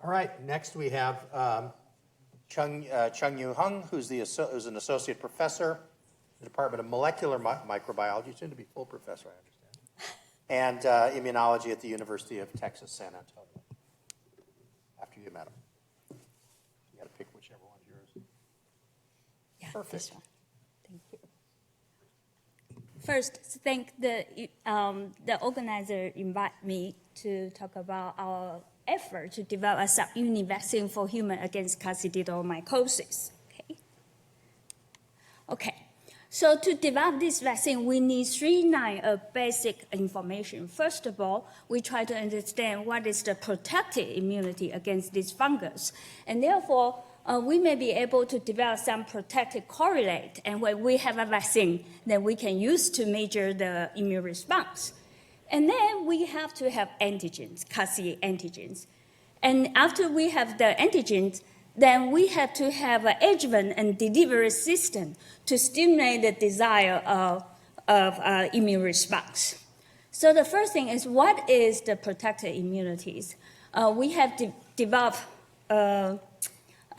All right, next we have Chiung Yu Hung, who's an associate professor in the Department of Molecular Microbiology, soon to be full professor, I understand, and immunology at the University of Texas, San Antonio. After you, madam. You got to pick whichever one's yours. Yeah, Perfect. This one. Thank you. First, thank the organizer invite me to talk about our effort to develop a subunit vaccine for human against coccidioidomycosis. Okay. So to develop this vaccine, we need three lines of basic information. First of all, we try to understand what is the protective immunity against this fungus. And therefore, we may be able to develop some protective correlate. And when we have a vaccine, then we can use to measure the immune response. And then we have to have antigens, cocci antigens. And after we have the antigens, then we have to have an adjuvant and delivery system to stimulate the desire of immune response. So the first thing is, what is the protective immunities? We have developed a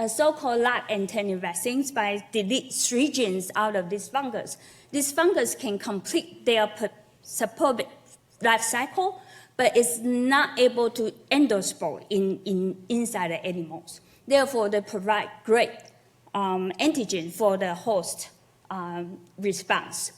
so-called live antenna vaccines by delete 3 genes out of this fungus. This fungus can complete their supposed life cycle, but it's not able to endospore inside the animals. Therefore, they provide great antigen for the host response.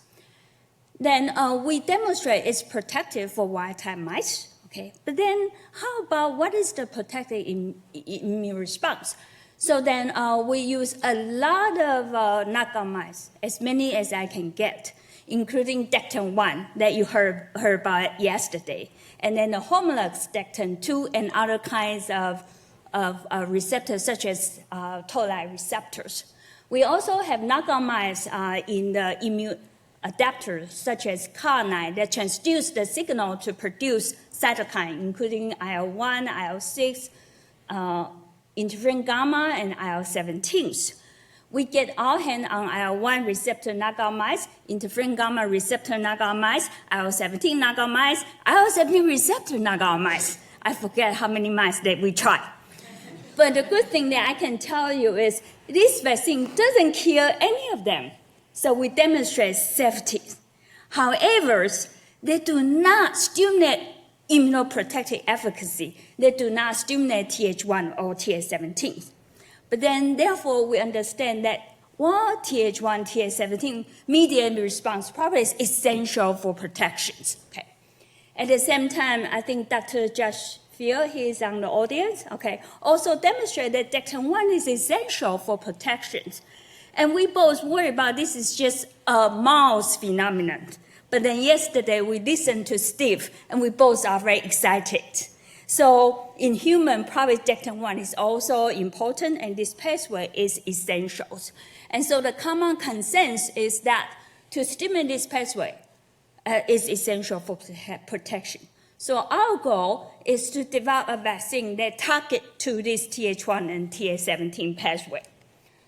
Then we demonstrate it's protective for wild-type mice. Okay, but then how about what is the protective immune response? So then we use a lot of knockout mice, as many as I can get, including Dectin-1 that you heard about yesterday, and then the homologous Dectin-2 and other kinds of receptors such as toll-like receptors. We also have knockout mice in the immune adapters such as CAR9 that transduce the signal to produce cytokine, including IL-1, IL-6, interferon gamma, and IL-17s. We get our hand on IL-1 receptor knockout mice, interferon gamma receptor knockout mice, IL-17 knockout mice, IL-17 receptor knockout mice. I forget how many mice that we tried. But the good thing that I can tell you is this vaccine doesn't kill any of them. So we demonstrate safety. However, they do not stimulate immunoprotective efficacy. They do not stimulate Th1 or Th17. But then, therefore, we understand that while Th1, Th17 mediated response probably is essential for protections. Okay. At the same time, I think Dr. Josh Field, he is on the audience, okay, also demonstrated that Dectin-1 is essential for protections. And we both worry about this is just a mouse phenomenon. But then yesterday we listened to Steve, and we both are very excited. So in human, probably Dectin-1 is also important, and this pathway is essential. And so the common consensus is that to stimulate this pathway is essential for protection. So our goal is to develop a vaccine that targets to this Th1 and Th17 pathway.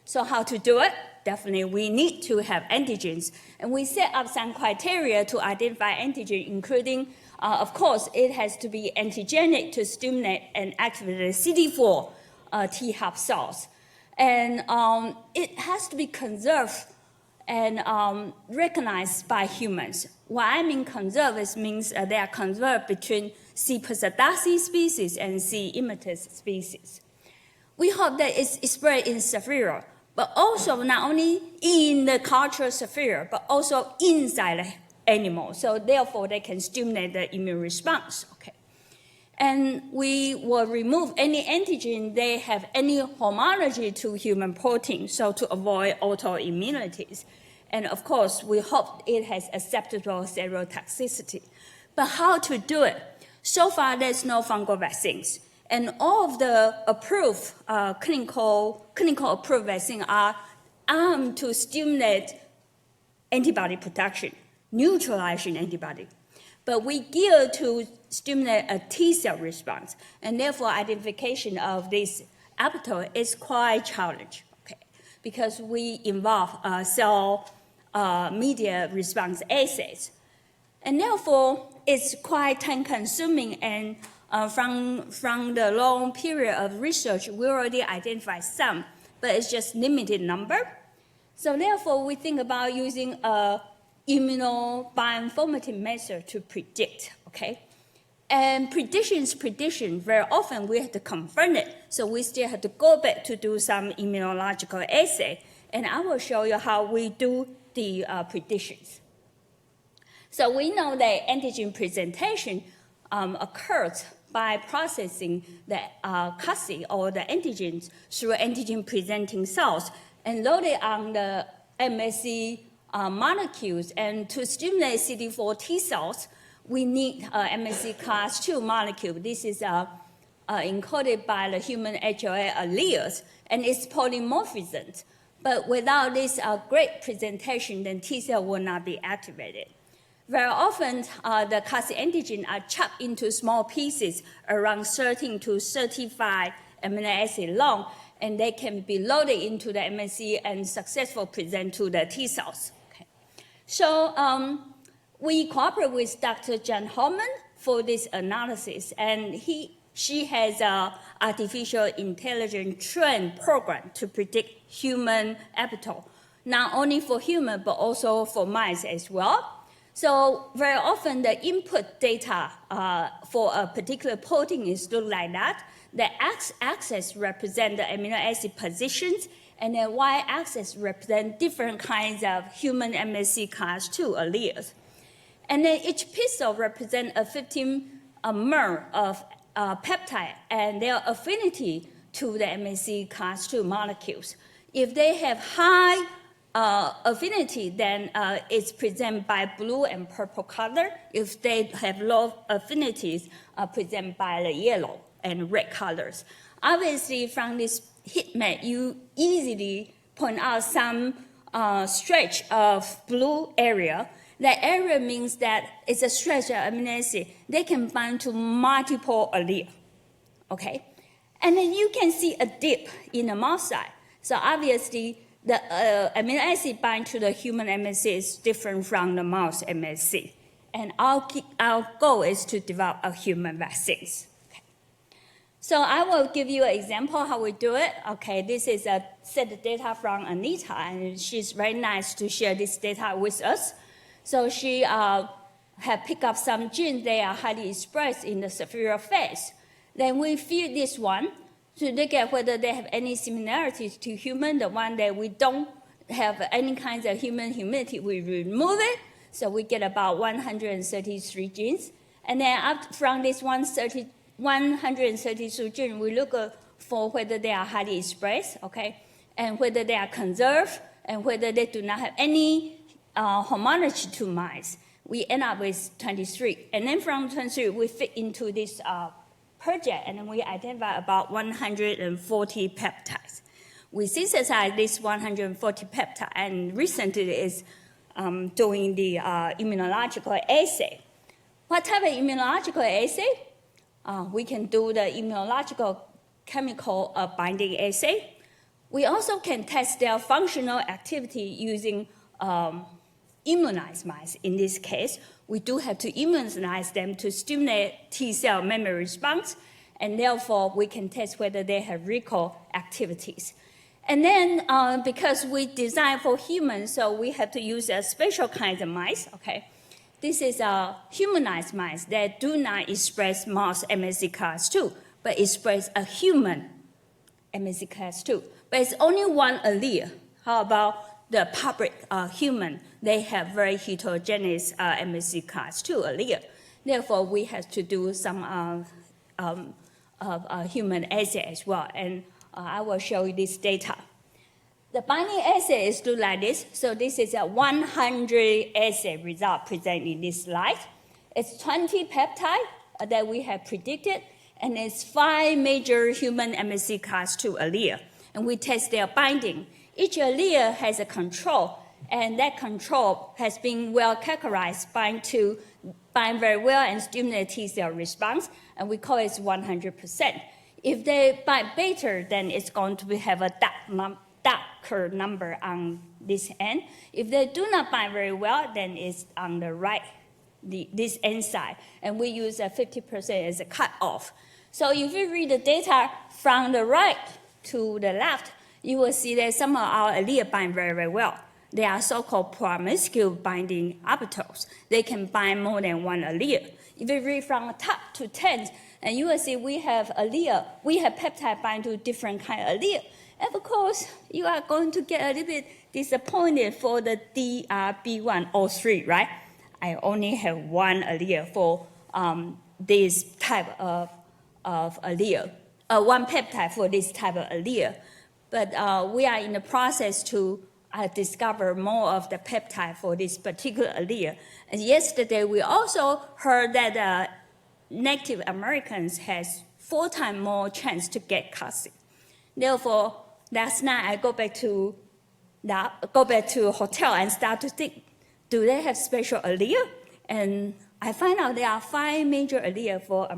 So how to do it? Definitely we need to have antigens. And we set up some criteria to identify antigen, including, of course, it has to be antigenic to stimulate and activate the CD4 T helper cells. And it has to be conserved and recognized by humans. What I mean conserved means they are conserved between C. posadacea species and C. immitis species. We hope that it's spread in Saphira, but also not only in the cultural Saphira, but also inside the animal. So therefore, they can stimulate the immune response. Okay. And we will remove any antigen they have any homology to human protein, so to avoid autoimmunities. And of course, we hope it has acceptable serotoxicity. But how to do it? So far, there's no fungal vaccines. And all of the approved, clinical approved vaccines are armed to stimulate antibody production, neutralizing antibody. But we gear to stimulate a T-cell response, and therefore identification of this epitope is quite challenging, okay? Because we involve cell media response assays. And therefore, it's quite time-consuming and From the long period of research, we already identified some, but it's just limited number. So therefore, we think about using a immunobioinformative method to predict, okay? And prediction is prediction. Very often we have to confirm it. So we still have to go back to do some immunological assay. And I will show you how we do the predictions. So we know that antigen presentation occurs by processing the CASI or the antigens through antigen-presenting cells and load it on the MSC molecules. And to stimulate CD4 T cells, we need MSC class II molecule. This is encoded by the human HLA alleles, and it's polymorphism. But without this great presentation, then T cell will not be activated. Very often, the CASI antigen are chopped into small pieces around 13 to 35 amino acid long, and they can be loaded into the MSC and successfully present to the T cells. Okay. So we cooperate with Dr. John Holman for this analysis, and she has an artificial intelligence trained program to predict human epitope, not only for human, but also for mice as well. So very often the input data for a particular protein is look like that. The x-axis represent the amino acid positions, and the y-axis represent different kinds of human MSC class II alleles. And then each pixel represents a 15 mer of peptide and their affinity to the MSC class II molecules. If they have high affinity, then it's presented by blue and purple color. If they have low affinities, presented by the yellow and red colors. Obviously, from this heat map, you easily point out some stretch of blue area. That area means that it's a stretch of amino acid. They can bind to multiple alleles, okay? And then you can see a dip in the mouse side. So obviously, the amino acid bind to the human MSC is different from the mouse MSC. And our goal is to develop a human vaccines. Okay. So I will give you an example how we do it. Okay, this is a set of data from Anita, and she's very nice to share this data with us. So she had picked up some genes that are highly expressed in the superior phase. Then we feed this one to look at whether they have any similarities to human. The one that we don't have any kinds of human immunity, we remove it. So we get about 133 genes. And then from this 132 genes, we look for whether they are highly expressed, okay, and whether they are conserved, and whether they do not have any homology to mice. We end up with 23. And then from 23, we fit into this project, and then we identify about 140 peptides. We synthesize this 140 peptides, and recently is doing the immunological assay. What type of immunological assay? We can do the immunological chemical binding assay. We also can test their functional activity using immunized mice. In this case, we do have to immunize them to stimulate T cell memory response, and therefore we can test whether they have recall activities. And then because we design for humans, so we have to use a special kind of mice, okay? This is humanized mice that do not express mouse MSC class II, but express a human MSC class II. But it's only one allele. How about the public human? They have very heterogeneous MSC class II allele. Therefore, we have to do some human assay as well. And I will show you this data. The binding assay is look like this. So this is a 100 assay result presented in this slide. It's 20 peptides that we have predicted, and it's 5 major human MSC class II allele. And we test their binding. Each allele has a control, and that control has been well characterized, bind very well and stimulate T cell response, and we call it 100%. If they bind better, then it's going to have a darker number on this end. If they do not bind very well, then it's on the right this enzyme, and we use 50% as a cutoff. So if you read the data from the right to the left, you will see that some of our allele bind very, very well. They are so-called promiscuous binding orbitals. They can bind more than one allele. If you read from top to 10, and you will see we have peptide bind to different kind of allele. And of course, you are going to get a little bit disappointed for the DRB103, right? I only have one allele for this type of allele, one peptide for this type of allele. But we are in the process to discover more of the peptide for this particular allele. And yesterday, we also heard that Native Americans has 4 times more chance to get cousin. Therefore, last night I go back to hotel and start to think, do they have special allele? And I find out there are 5 major alleles for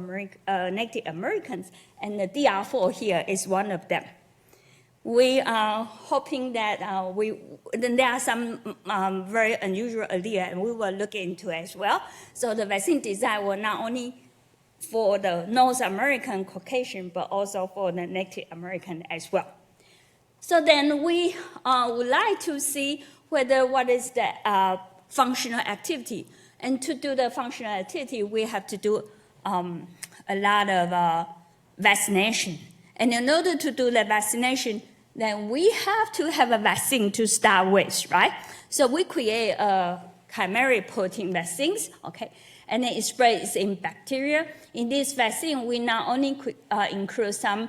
Native Americans, and the DR4 here is one of them. We are hoping that then there are some very unusual alleles, and we will look into as well. So the vaccine design will not only for the North American Caucasian, but also for the Native American as well. So then we would like to see what is the functional activity. And to do the functional activity, we have to do a lot of vaccination. And in order to do the vaccination, then we have to have a vaccine to start with, right? So we create chimeric protein vaccines, okay? And then it spreads in bacteria. In this vaccine, we not only include some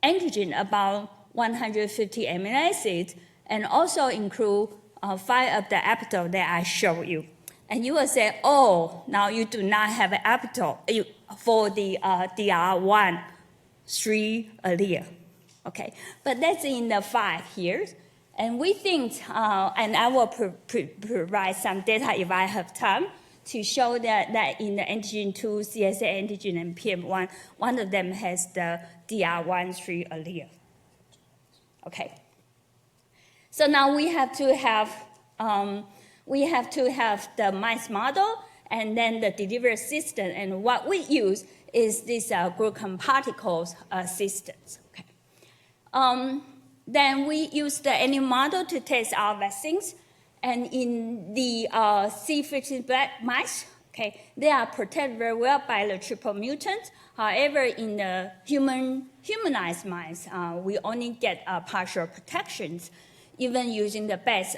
antigen, about 150 amino acids, and also include 5 of the epitope that I showed you. And you will say, oh, now you do not have an epitope for the DR1, 3 allele. Okay, but that's in the 5 here. And we think, and I will provide some data if I have time, to show that in the antigen 2, CSA antigen, and PM1, one of them has the DR1, 3 allele. Okay. So now we have to have the mice model and then the delivery system. And what we use is this glucan particles systems. Okay. Then we use the animal model to test our vaccines. And in the C15 black mice, okay, they are protected very well by the triple mutant. However, in the humanized mice, we only get partial protections, even using the best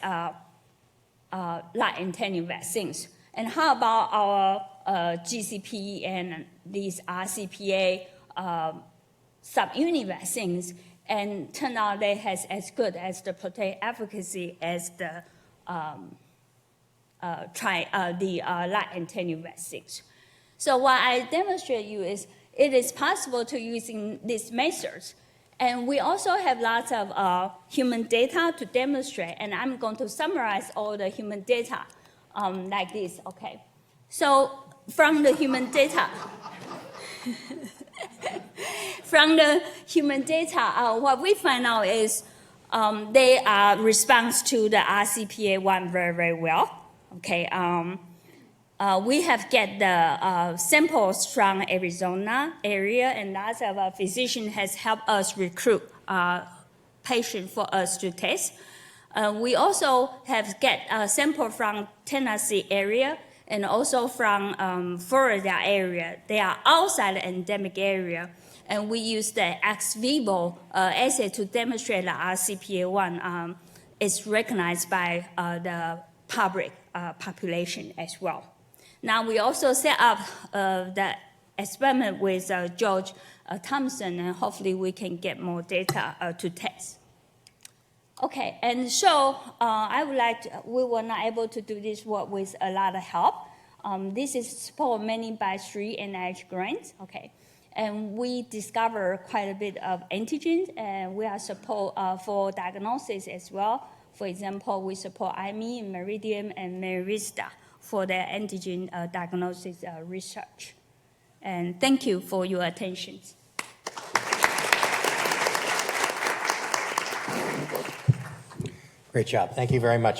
light-intending vaccines. And how about our GCP and these RCPA subunit vaccines? And turn out they has as good as the protect efficacy as the light-intending vaccines. So what I demonstrate you is it is possible to using these methods. And we also have lots of human data to demonstrate, and I'm going to summarize all the human data like this, okay? So from the human data, what we find out is they responds to the RCPA1 very, very well. Okay, we have get the samples from Arizona area, and lots of our physicians has helped us recruit patients for us to test. We also have get a sample from Tennessee area and also from Florida area. They are outside the endemic area. And we use the ex vivo assay to demonstrate that RCPA1 is recognized by the public population as well. Now we also set up the experiment with George Thompson, and hopefully we can get more data to test. Okay, and so we were not able to do this work with a lot of help. This is supported mainly by 3 NIH grants, okay. And we discover quite a bit of antigens, and we are support for diagnosis as well. For example, we support IME, Meridian, and Merista for the antigen diagnosis research. And thank you for your attention. Great job. Thank you very much.